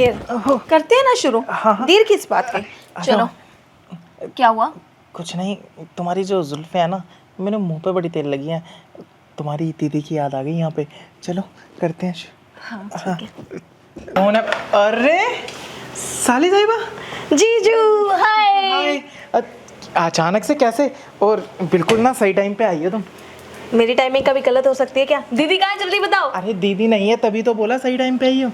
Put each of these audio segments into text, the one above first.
देर करते हैं ना शुरू। हाँ। देर किस बात की, चलो। क्या हुआ? कुछ नहीं, तुम्हारी जो जुल्फे है ना, मेरे मुंह पे बड़ी तेल लगी है। तुम्हारी दीदी की याद आ गई यहाँ पे। चलो करते हैं। हाँ ठीक है। कौन है? अरे साली साहिबा। जीजू हाय। हाय। अचानक से कैसे? और बिल्कुल ना सही टाइम पे आई हो तुम। मेरी टाइमिंग कभी गलत हो सकती है क्या? दीदी कहाँ है, जल्दी बताओ। अरे दीदी नहीं है, तभी तो बोला सही टाइम पे आई हो।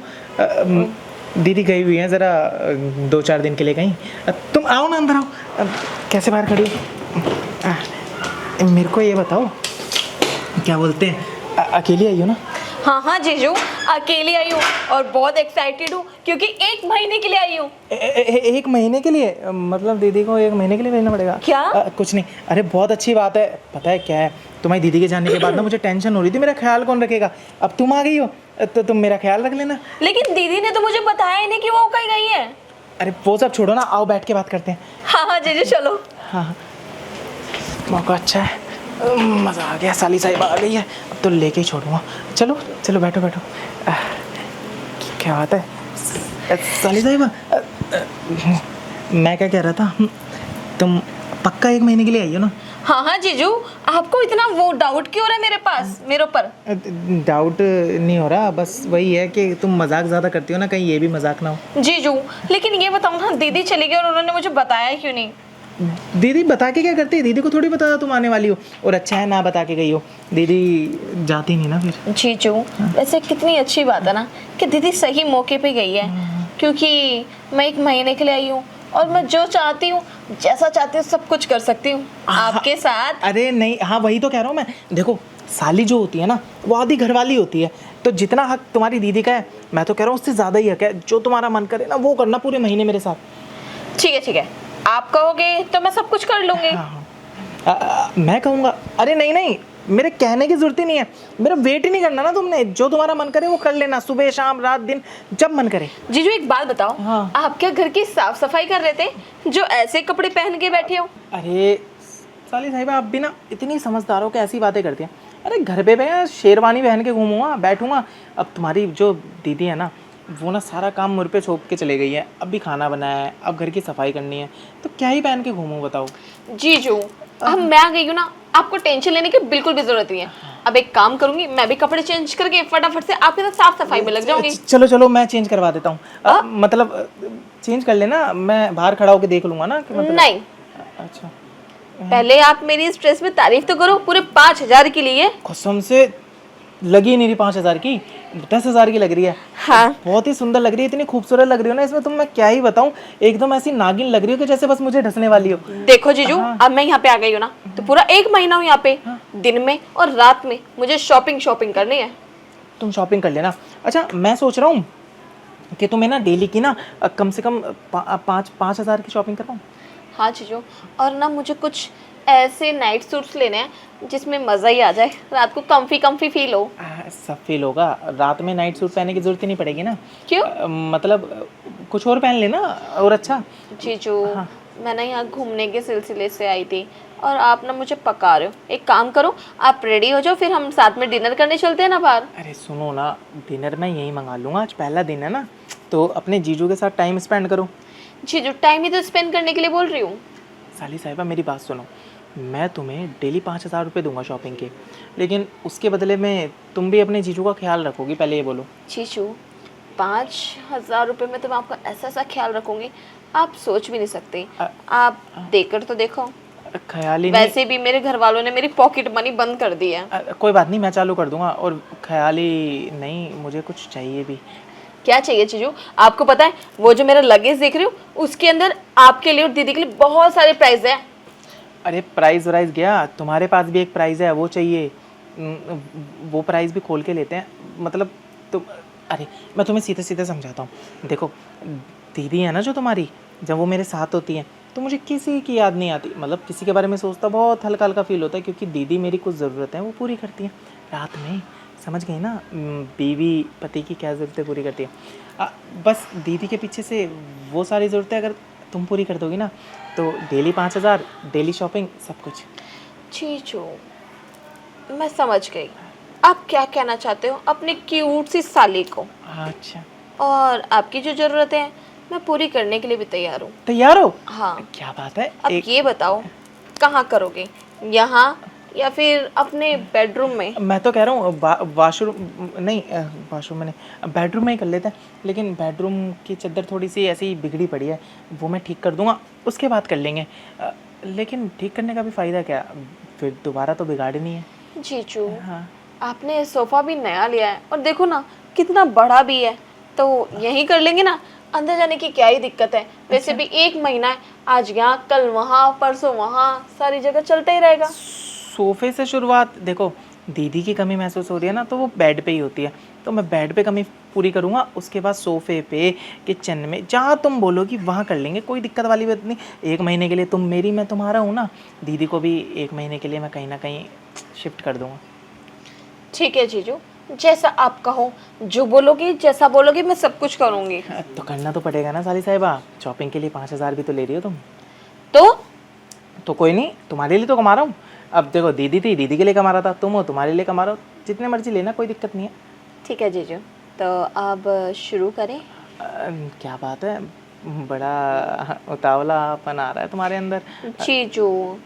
दीदी गई हुई है ज़रा 2-4 दिन के लिए कहीं। तुम आओ ना, अंदर आओ। कैसे बाहर खड़ी हो? मेरे को ये बताओ, क्या बोलते हैं, अकेली आई हो ना? हाँ हाँ जीजू, अकेली आई हूँ और बहुत एक्साइटेड हूँ क्योंकि 1 महीने के लिए आई हूँ। 1 महीने के लिए? मतलब दीदी को 1 महीने के लिए भेजना पड़ेगा क्या? कुछ नहीं, अरे बहुत अच्छी बात है। पता है क्या है, तुम्हारी दीदी के जाने के बाद ना मुझे टेंशन हो रही थी, मेरा ख्याल कौन रखेगा। अब तुम आ गई हो तो तुम मेरा ख्याल रख लेना। लेकिन दीदी ने तो मुझे बताया ही नहीं कि वो कहीं गई है। अरे वो सब छोड़ो ना, आओ बैठ के बात करते हैं। हाँ हाँ जीजू चलो। हाँ, मौका अच्छा है, मज़ा आ गया। साली साहिबा आ गई है, अब तो लेके ही छोड़ूंगा। चलो चलो बैठो बैठो। क्या बात है साली साहिबा? मैं क्या कह रहा था, तुम पक्का 1 महीने के लिए आई हो ना? हाँ हाँ जीजू, आपको इतना वो डाउट क्यों हो रहा है मेरे पास, मेरे ऊपर? डाउट नहीं हो रहा, बस वही है कि तुम मजाक ज़्यादा करती हो ना, कहीं ये भी मजाक ना हो। जीजू लेकिन ये बताओ ना, दीदी चली गई और उन्होंने मुझे बताया क्यों नहीं? दीदी बता के क्या करती है? दीदी को थोड़ी पता था तुम आने वाली हो, और अच्छा है ना बता के गई हो। दीदी जाती नहीं ना फिर। जीजू वैसे कितनी अच्छी बात है ना कि दीदी सही मौके पे गई है, क्योंकि मैं 1 महीने के लिए आई हूँ और मैं जो चाहती हूँ, जैसा चाहती हूँ सब कुछ कर सकती हूँ आपके साथ। अरे नहीं, हाँ वही तो कह रहा हूँ मैं। देखो साली जो होती है ना, वो आधी घरवाली होती है, तो जितना हक तुम्हारी दीदी का है, मैं तो कह रहा हूँ उससे ज़्यादा ही हक है। जो तुम्हारा मन करे ना वो करना पूरे महीने मेरे साथ। ठीक है, आप कहोगे तो मैं सब कुछ कर लूँगी। हाँ। मैं कहूँगा? अरे नहीं नहीं, मेरे कहने की जरूरत ही नहीं है, मेरा वेट ही नहीं करना ना तुमने। जो तुम्हारा मन करे वो कर लेना, सुबह शाम रात दिन, जब मन करे। जीजू एक बात बताओ, हाँ। आप क्या घर की साफ सफाई कर रहे थे जो ऐसे कपड़े पहन के बैठे हो? अरे साली साहिबा, आप भी ना इतनी समझदार हो कि ऐसी बातें करती हैं। अरे घर पे मैं शेरवानी पहन के घूमूंगा, बैठूंगा। अब तुम्हारी जो दीदी है ना, वो ना सारा काम मुझ पे छोप के चले गई है। अब भी खाना बनाया है, अब घर की सफाई करनी है, तो क्या ही पहन के घूमूं बताओ। जीजू अब मैं आ गई हूँ ना, आपको टेंशन लेने की बिल्कुल भी जरूरत नहीं है। अब एक काम करूंगी, मैं भी कपड़े चेंज करके फटाफट से आपके साथ साफ सफाई में लग जाऊंगी। चलो चलो, मैं चेंज करवा देता हूँ। मतलब चेंज कर लेना, मैं बाहर खड़ा होकर देख लूंगा ना कि मतलब। नहीं, अच्छा पहले आप मेरी इस ड्रेस में तारीफ तो करो, पूरे 5,000 की लिए। कसम से लगी नहीं रही 5,000 की, 10,000 की लग रही है। हाँ बहुत ही सुंदर लग रही है, इतनी खूबसूरत लग रही हो ना इसमें, तुम मैं क्या ही बताऊं। एकदम ऐसी नागिन लग रही हो कि जैसे बस मुझे ढसने वाली हो। देखो जीजू, अब मैं यहाँ पे आ गई हूँ ना, तो पूरा 1 महीना हूँ यहाँ पे। दिन में और रात में मुझे शॉपिंग करनी है। तुम शॉपिंग कर लेना। अच्छा मैं सोच रहा हूँ कि तुम्हें ना डेली की ना कम से कम 5,000 की शॉपिंग करवाऊँ। हाँ जीजू, और ना मुझे कुछ ऐसे नाइट सूट्स लेने हैं जिसमें मज़ा ही आ जाए, रात को कंफी फील हो। सब फील होगा, रात में नाइट सूट पहनने की जरूरत ही नहीं पड़ेगी ना। क्यों? मतलब कुछ और पहन लेना और अच्छा। जीजू मैं ना यहाँ घूमने के सिलसिले से आई थी और आप ना मुझे पका रहे हो। एक काम करो, आप रेडी हो जाओ, फिर हम साथ में डिनर करने चलते हैं ना बाहर। अरे सुनो ना, डिनर मैं यहीं मंगा लूँगा, आज पहला दिन है ना, तो अपने जीजू के साथ टाइम स्पेंड करो। जीजू टाइम ही तो स्पेंड करने के लिए बोल रही हूँ। साली साहिबा मेरी बात सुनो, मैं तुम्हें डेली 5,000 रुपये दूंगा शॉपिंग के, लेकिन उसके बदले में तुम भी अपने जीजू का ख्याल रखोगी, पहले ये बोलो। जीजू 5,000 रुपये में तो मैं आपका ऐसा ख्याल रखूंगी, आप सोच भी नहीं सकते। आप देकर तो देखो। ख्याल ही नहीं। वैसे भी मेरे घर वालों ने मेरी पॉकेट मनी बंद कर दी है। कोई बात नहीं, मैं चालू कर दूंगा। और ख्याल ही नहीं, मुझे कुछ चाहिए भी। क्या चाहिए जीजू? आपको पता है वो जो मेरा लगेज देख रही हूँ, उसके अंदर आपके लिए और दीदी के लिए बहुत सारे प्राइस है। अरे प्राइस वराइस गया, तुम्हारे पास भी एक प्राइस है, वो चाहिए। वो प्राइस भी खोल के लेते हैं, मतलब तो। अरे मैं तुम्हें सीधे सीधे समझाता हूँ। देखो दीदी है ना जो तुम्हारी, जब वो मेरे साथ होती हैं तो मुझे किसी की याद नहीं आती। मतलब किसी के बारे में सोचता बहुत हल्का हल्का फील होता है, क्योंकि दीदी मेरी कुछ ज़रूरतें हैं वो पूरी करती हैं रात में। समझ गई ना, बीवी पति की क्या ज़रूरतें पूरी करती है। बस दीदी के पीछे से वो सारी ज़रूरतें अगर तुम पूरी कर दोगी ना, तो डेली 5,000, डेली शॉपिंग, सब कुछ। जीजू मैं समझ गई आप क्या कहना चाहते हो अपनी क्यूट सी साली को। अच्छा और आपकी जो ज़रूरतें हैं मैं पूरी करने के लिए भी तैयार हूँ। तैयार हो? हाँ। क्या बात है। अब ये बताओ कहाँ करोगे, यहाँ या फिर अपने बेडरूम में? मैं तो कह रहा हूँ वाशरूम नहीं, वाशरूम में नहीं, बेडरूम में ही कर लेते हैं। लेकिन बेडरूम की चादर थोड़ी सी ऐसी बिगड़ी पड़ी है, वो मैं ठीक कर दूंगा, उसके बाद कर लेंगे। लेकिन ठीक करने का भी फ़ायदा क्या, फिर दोबारा तो बिगाड़नी है। जीजू, हाँ। आपने सोफ़ा भी नया लिया है और देखो ना कितना बड़ा भी है, तो यहीं कर लेंगे ना। अंदर जाने की क्या ही दिक्कत है, वैसे भी 1 महीना है, आज यहाँ कल वहाँ परसों वहाँ, सारी जगह चलता ही रहेगा। सोफ़े से शुरुआत, देखो दीदी की कमी महसूस हो रही है ना, तो वो बेड पे ही होती है, तो मैं बेड पे कमी पूरी करूँगा, उसके बाद सोफ़े पे, किचन में, जहाँ तुम बोलोगी वहाँ कर लेंगे, कोई दिक्कत वाली बात नहीं। 1 महीने के लिए तुम मेरी, मैं तुम्हारा हूँ ना। दीदी को भी 1 महीने के लिए मैं कहीं ना कहीं शिफ्ट कर दूँगा। ठीक है जीजू, जैसा आप कहो, जो बोलोगी जैसा बोलोगी मैं सब कुछ करूँगी। तो करना तो पड़ेगा ना साली साहिबा, शॉपिंग के लिए 5,000 भी तो ले रही हो तुम। तो कोई नहीं, तुम्हारे लिए तो कमा रहा हूँ। अब देखो दीदी थी, दीदी के लिए कमा रहा था, तुम हो, तुम्हारे लिए कमा रहा हो, जितने मर्जी लेना, कोई दिक्कत नहीं है। ठीक है जीजू, तो अब शुरू करें। क्या बात है, बड़ा उतावलापन आ रहा है तुम्हारे अंदर। जीजू,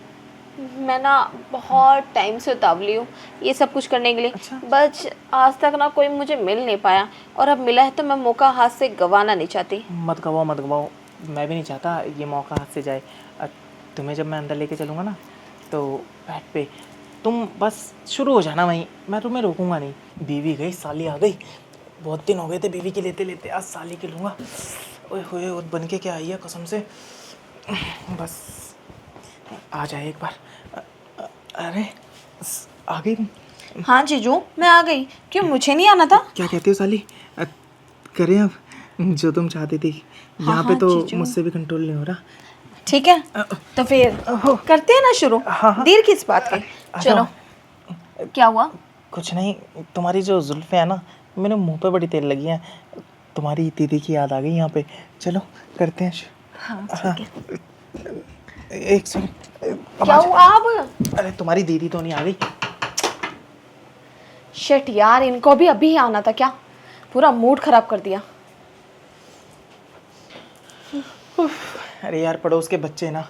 मैं ना बहुत टाइम से उतावली हूँ ये सब कुछ करने के लिए। अच्छा। बस आज तक ना कोई मुझे मिल नहीं पाया, और अब मिला है तो मैं मौका हाथ से गंवाना नहीं चाहती। मत गवाओ मत गवाओ, मैं भी नहीं चाहता ये मौका हाथ से जाए। तुम्हें जब मैं अंदर लेके चलूँगा ना, तो बेड पे तुम बस शुरू हो जाना वहीं, मैं तुम्हें रोकूंगा नहीं। बीवी गई, साली आ गई, बहुत दिन हो गए थे बीवी की लेते लेते, आज साली की लूँगा। ओए होए, और बन के क्या आई है कसम से, बस आ जाए एक बार। अरे आ गई तुम? हाँ जीजू, मैं आ गई। क्यों, मुझे नहीं आना था? क्या कहती हो साली, करें अब जो तुम चाहती थी। यहाँ पे हाँ, तो जीजू। मुझसे भी कंट्रोल नहीं हो रहा। ठीक है, तो फिर करते हैं ना शुरू। हाँ। देर किस बात की, आ चलो। क्या हुआ? कुछ नहीं, तुम्हारी जो जुल्फ़ें हैं ना, मेरे मुंह पे बड़ी तेल लगी हैं, तुम्हारी दीदी की याद आ गई यहाँ पे। चलो करते हैं हाँ ठीक है। एक सेकंड। क्या हुआ अब? अरे तुम्हारी दीदी तो नहीं आ गई? शिट यार, इनको भी अभी ही आना था क्या? पूरा मूड खराब कर दिया। अरे यार, पड़ोस के बच्चे ना,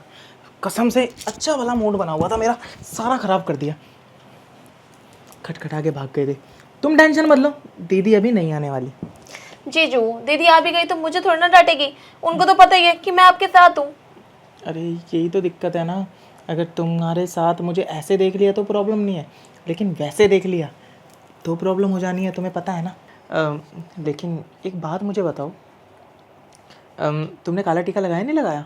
कसम से अच्छा वाला मूड बना हुआ था मेरा, सारा ख़राब कर दिया। खटखटा के भाग गए थे। तुम टेंशन मत लो, दीदी अभी नहीं आने वाली। जीजू, दीदी आ भी गई तो मुझे थोड़ी ना डांटेगी, उनको तो पता ही है कि मैं आपके साथ हूँ। अरे यही तो दिक्कत है ना, अगर तुम्हारे साथ मुझे ऐसे देख लिया तो प्रॉब्लम नहीं है, लेकिन वैसे देख लिया तो प्रॉब्लम हो जानी है, तुम्हें पता है ना। लेकिन एक बात मुझे बताओ, तुमने काला टीका लगाया नहीं लगाया?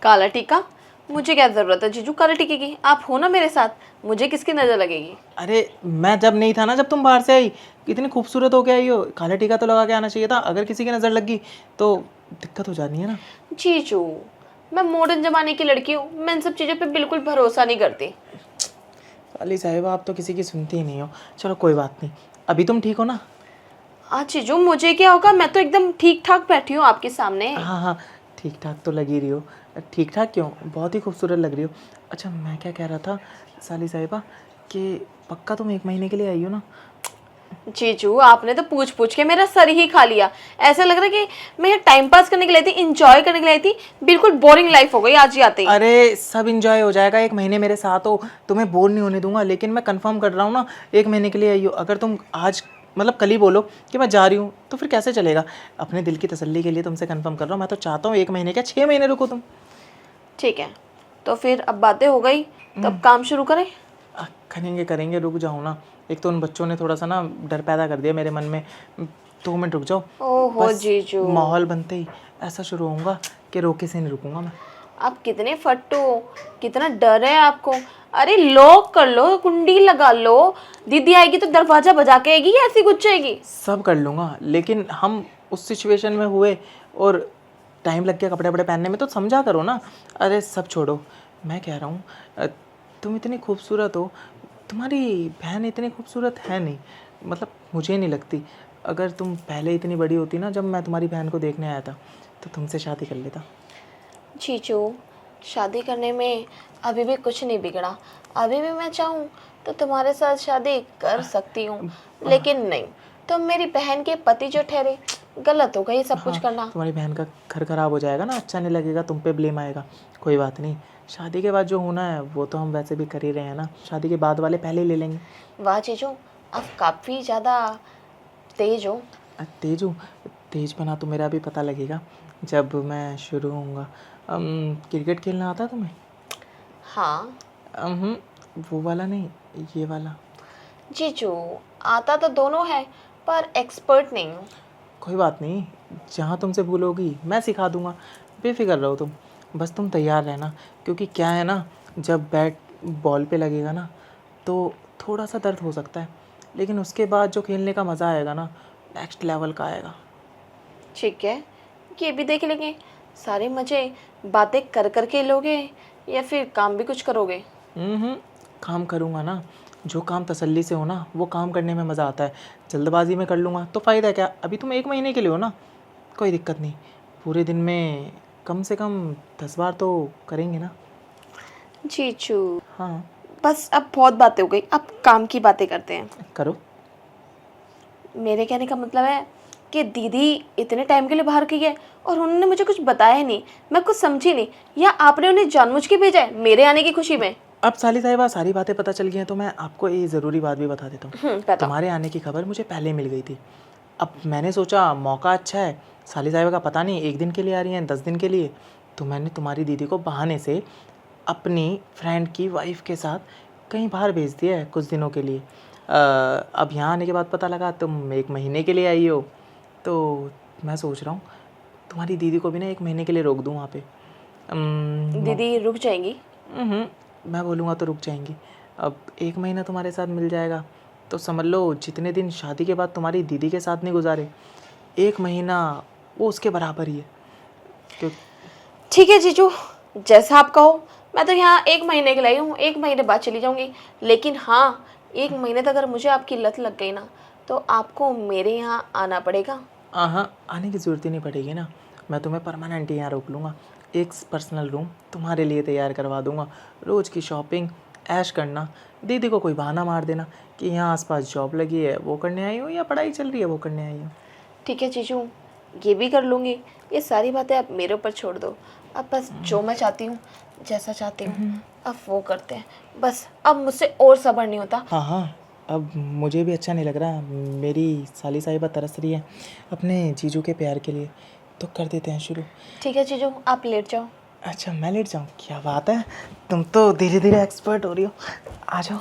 काला टीका? मुझे क्या जरूरत है जीजू काले टीके की? आप हो ना मेरे साथ, मुझे किसकी नजर लगेगी? अरे मैं जब नहीं था ना, जब तुम बाहर से आई, इतनी खूबसूरत होके आई हो, काला टीका तो लगा के आना चाहिए था। अगर किसी की नज़र लग गई तो दिक्कत हो जानी है ना। जीजू, मैं मॉडर्न जमाने की लड़की हूँ, मैं इन सब चीज़ों पे बिल्कुल भरोसा नहीं करती। साली साहिबा, आप तो किसी की सुनती ही नहीं हो। चलो कोई बात नहीं, अभी तुम ठीक हो ना? हाँ जीजू, मुझे क्या होगा, मैं तो एकदम ठीक ठाक बैठी हूँ आपके सामने। हाँ हाँ, ठीक ठाक तो लगी रही हो। ठीक ठाक क्यों, बहुत ही खूबसूरत लग रही हो। अच्छा मैं क्या कह रहा था साली साहिबा, कि पक्का तुम 1 महीने के लिए आई हो ना? जीजू, आपने तो पूछ पूछ के मेरा सर ही खा लिया। ऐसा लग रहा है कि मैं टाइम पास करने के लिए आई थी, इंजॉय करने के लिए आई थी, बिल्कुल बोरिंग लाइफ हो गई आज ही आते ही। अरे सब इंजॉय हो जाएगा, 1 महीने मेरे साथ हो, तुम्हें बोर नहीं होने दूंगा। लेकिन मैं कंफर्म कर रहा हूँ ना, 1 महीने के लिए आई हो। अगर तुम आज मतलब कल ही बोलो कि मैं जा रही हूँ, तो फिर कैसे चलेगा। अपने दिल की तसल्ली के लिए तुमसे कंफर्म कर रहा हूँ, मैं तो चाहता हूँ 1 महीने क्या 6 महीने रुको तुम। ठीक है, तो फिर अब बातें हो गई, तब काम शुरू करें। करेंगे करेंगे, रुक जाओ ना। एक तो उन बच्चों ने थोड़ा सा ना डर पैदा कर दिया मेरे मन में। 2 मिनट रुक जाओ। ओहो बस जीजू, माहौल बनते ही ऐसा शुरू होऊंगा कि रोके से नहीं रुकूंगा मैं। आप कितने फट्टू हो, कितना डर है आपको। अरे लॉक कर लो, कुंडी लगा लो, दीदी आएगी तो दरवाजा बजा के आएगी या ऐसी कुछ आएगी? सब कर लूँगा, लेकिन हम उस सिचुएशन में हुए और टाइम लग गया कपड़े वपड़े पहनने में, तो समझा करो ना। अरे सब छोड़ो, मैं कह रहा हूँ तुम इतनी खूबसूरत हो, तुम्हारी बहन इतनी खूबसूरत है नहीं, मतलब मुझे नहीं लगती। अगर तुम पहले इतनी बड़ी होती ना, जब मैं तुम्हारी बहन को देखने आया था, तो तुमसे शादी कर लेता। जीजू, शादी करने में अभी भी कुछ नहीं बिगड़ा। अभी भी मैं चाहूँ तो तुम्हारे साथ शादी कर सकती हूँ, लेकिन नहीं, तुम मेरी बहन के पति जो ठहरे गलत होगा ये सब कुछ हाँ, करना। तुम्हारी बहन का घर खराब हो जाएगा ना, अच्छा नहीं लगेगा, तुम पे ब्लेम आएगा। कोई बात नहीं, शादी के बाद जो होना है वो तो हम वैसे भी कर ही रहे हैं ना, शादी के बाद वाले पहले ही ले लेंगे। वाह जीजू, आप काफ़ी ज़्यादा तेज हो। तेज हूँ? तेज बना तो मेरा भी पता लगेगा जब मैं शुरू होऊंगा। क्रिकेट खेलना आता है तुम्हें? हाँ वो वाला नहीं, ये वाला। जीजू, आता तो दोनों है पर एक्सपर्ट नहीं हूँ। कोई बात नहीं, जहाँ तुमसे भूल होगी मैं सिखा दूंगा, बेफिक्र रहो तुम, बस तुम तैयार रहना। क्योंकि क्या है ना, जब बैट बॉल पे लगेगा ना तो थोड़ा सा दर्द हो सकता है, लेकिन उसके बाद जो खेलने का मज़ा आएगा ना, नेक्स्ट लेवल का आएगा। ठीक है, ये भी देख लेंगे। सारे मज़े बातें कर कर के लोगे या फिर काम भी कुछ करोगे? काम करूँगा ना, जो काम तसल्ली से हो ना वो काम करने में मज़ा आता है। जल्दबाजी में कर लूँगा तो फ़ायदा क्या, अभी तुम 1 महीने के लिए हो ना, कोई दिक्कत नहीं। पूरे दिन में कम से कम 10 बार तो करेंगे ना। जीजू, हाँ, बस अब बहुत बातें हो गई, अब काम की बातें करते हैं। करो। मेरे कहने का मतलब है कि दीदी इतने टाइम के लिए बाहर गई है और उन्होंने मुझे कुछ बताया ही नहीं, मैं कुछ समझी नहीं, या आपने उन्हें जानबूझ के भेजा है मेरे आने की खुशी में? अब साली साहिबा सारी बातें पता चल गई हैं तो मैं आपको ये ज़रूरी बात भी बता देता हूँ। बताओ। तुम्हारे आने की खबर मुझे पहले मिल गई थी। अब मैंने सोचा मौका अच्छा है, साली साहिबा का पता नहीं 1 दिन के लिए आ रही हैं, 10 दिन के लिए, तो मैंने तुम्हारी दीदी को बहाने से अपनी फ्रेंड की वाइफ के साथ कहीं बाहर भेज दिया है कुछ दिनों के लिए। अब यहाँ आने के बाद पता लगा तुम 1 महीने के लिए आई हो, तो मैं सोच रहा हूँ तुम्हारी दीदी को भी ना 1 महीने के लिए रोक दूँ वहाँ पे। दीदी रुक जाएंगी? मैं बोलूँगा तो रुक जाएंगी। अब 1 महीना तुम्हारे साथ मिल जाएगा तो समझ लो जितने दिन शादी के बाद तुम्हारी दीदी के साथ नहीं गुजारे, 1 महीना वो उसके बराबर ही है। क्यों? ठीक है जीजू, जैसा आप कहो। मैं तो यहाँ 1 महीने के लिए आई हूँ, 1 महीने बाद चली जाऊँगी। लेकिन हाँ, 1 महीने तक अगर मुझे आपकी लत लग गई ना तो आपको मेरे यहाँ आना पड़ेगा। हाँ, आने की ज़रूरत ही नहीं पड़ेगी ना, मैं तुम्हें परमानेंट यहाँ रोक लूँगा। एक पर्सनल रूम तुम्हारे लिए तैयार करवा दूँगा, रोज़ की शॉपिंग, ऐश करना, दीदी को कोई बहाना मार देना कि यहाँ आसपास जॉब लगी है वो करने आई हो, या पढ़ाई चल रही है वो करने आई हो। ठीक है जीजू, ये भी कर लूँगी। ये सारी बातें आप मेरे ऊपर छोड़ दो। अब बस जो मैं चाहती हूँ, जैसा चाहती हूँ, अब वो करते हैं। बस अब मुझसे और सब्र नहीं होता। हाँ, अब मुझे भी अच्छा नहीं लग रहा, मेरी साली साहिबा तरस रही है अपने जीजू के प्यार के लिए, तो कर देते हैं शुरू। ठीक है जीजू, आप लेट जाओ। अच्छा मैं लेट जाऊँ? क्या बात है, तुम तो धीरे धीरे एक्सपर्ट हो रही हो। आ जाओ।